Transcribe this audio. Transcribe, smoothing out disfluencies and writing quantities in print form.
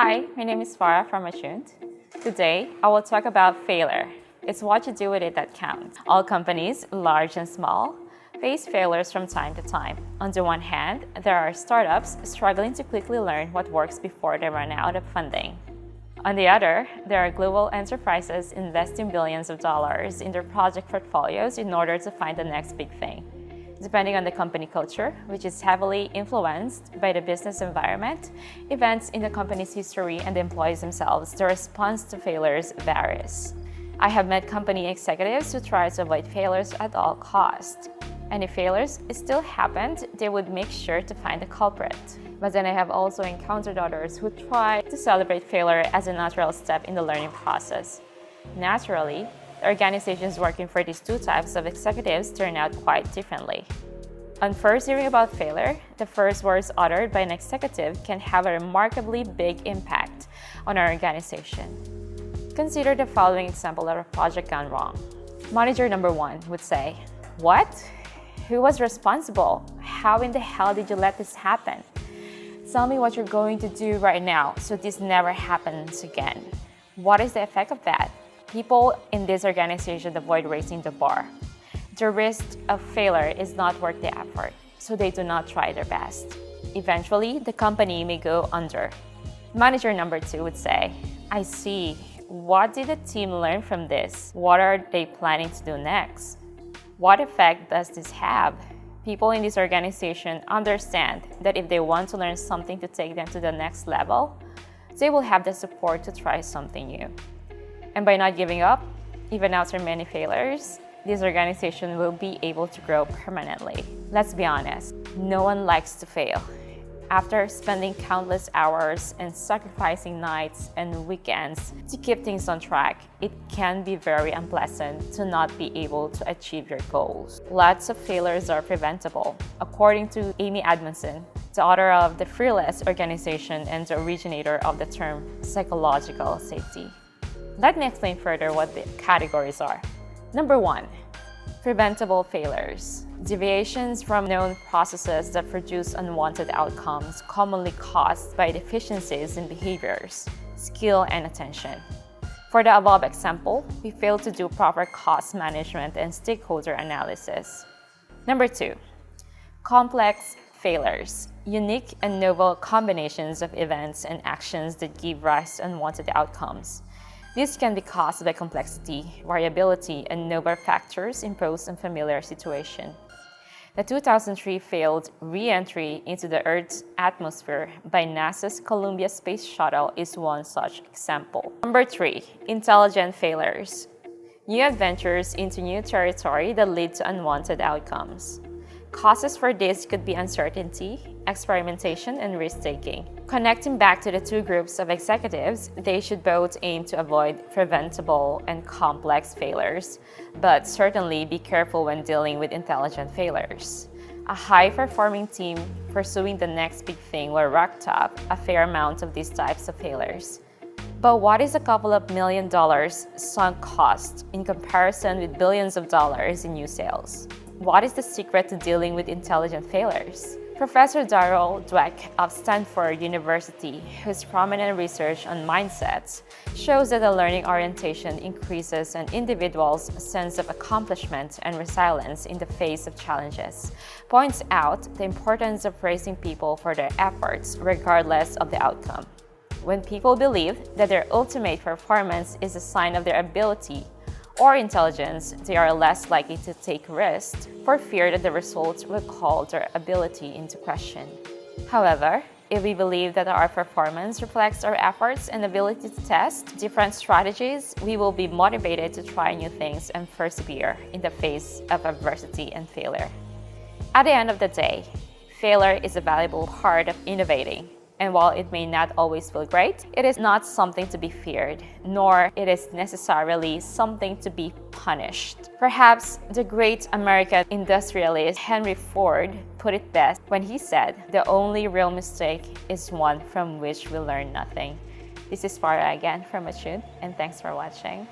Hi, my name is Farah from Ashunt. Today, I will talk about failure. It's what you do with it that counts. All companies, large and small, face failures from time to time. On the one hand, there are startups struggling to quickly learn what works before they run out of funding. On the other, there are global enterprises investing billions of dollars in their project portfolios in order to find the next big thing. Depending on the company culture, which is heavily influenced by the business environment, events in the company's history, and the employees themselves, the response to failures varies. I have met company executives who try to avoid failures at all costs. And if failures still happened, they would make sure to find the culprit. But then I have also encountered others who try to celebrate failure as a natural step in the learning process. Naturally, the organizations working for these two types of executives turn out quite differently. On first hearing about failure, the first words uttered by an executive can have a remarkably big impact on our organization. Consider the following example of a project gone wrong. Manager number one would say, "What? Who was responsible? How in the hell did you let this happen? Tell me what you're going to do right now so this never happens again." What is the effect of that? People in this organization avoid raising the bar. The risk of failure is not worth the effort, so they do not try their best. Eventually, the company may go under. Manager number two would say, "I see. What did the team learn from this? What are they planning to do next? What effect does this have?" People in this organization understand that if they want to learn something to take them to the next level, they will have the support to try something new. And by not giving up, even after many failures, this organization will be able to grow permanently. Let's be honest, no one likes to fail. After spending countless hours and sacrificing nights and weekends to keep things on track, it can be very unpleasant to not be able to achieve your goals. Lots of failures are preventable, according to Amy Edmondson, the author of The Fearless Organization and the originator of the term psychological safety. Let me explain further what the categories are. Number one, preventable failures. Deviations from known processes that produce unwanted outcomes commonly caused by deficiencies in behaviors, skill, and attention. For the above example, we failed to do proper cost management and stakeholder analysis. Number two, complex failures. Unique and novel combinations of events and actions that give rise to unwanted outcomes. This can be caused by complexity, variability, and novel factors imposed on familiar situations. The 2003 failed re-entry into the Earth's atmosphere by NASA's Columbia Space Shuttle is one such example. Number three, intelligent failures. New adventures into new territory that lead to unwanted outcomes. Causes for this could be uncertainty, experimentation, and risk-taking. Connecting back to the two groups of executives, they should both aim to avoid preventable and complex failures, but certainly be careful when dealing with intelligent failures. A high-performing team pursuing the next big thing will rack up a fair amount of these types of failures. But what is a couple of $1 million sunk cost in comparison with billions of dollars in new sales? What is the secret to dealing with intelligent failures? Professor Darrell Dweck of Stanford University, whose prominent research on mindsets shows that the learning orientation increases an individual's sense of accomplishment and resilience in the face of challenges, points out the importance of praising people for their efforts regardless of the outcome. When people believe that their ultimate performance is a sign of their ability or intelligence, they are less likely to take risks for fear that the results will call their ability into question. However, if we believe that our performance reflects our efforts and ability to test different strategies, we will be motivated to try new things and persevere in the face of adversity and failure. At the end of the day, failure is a valuable part of innovating. And while it may not always feel great, it is not something to be feared, nor it is necessarily something to be punished. Perhaps the great American industrialist Henry Ford put it best when he said, "The only real mistake is one from which we learn nothing." This is Farah again from Ashunt, and thanks for watching.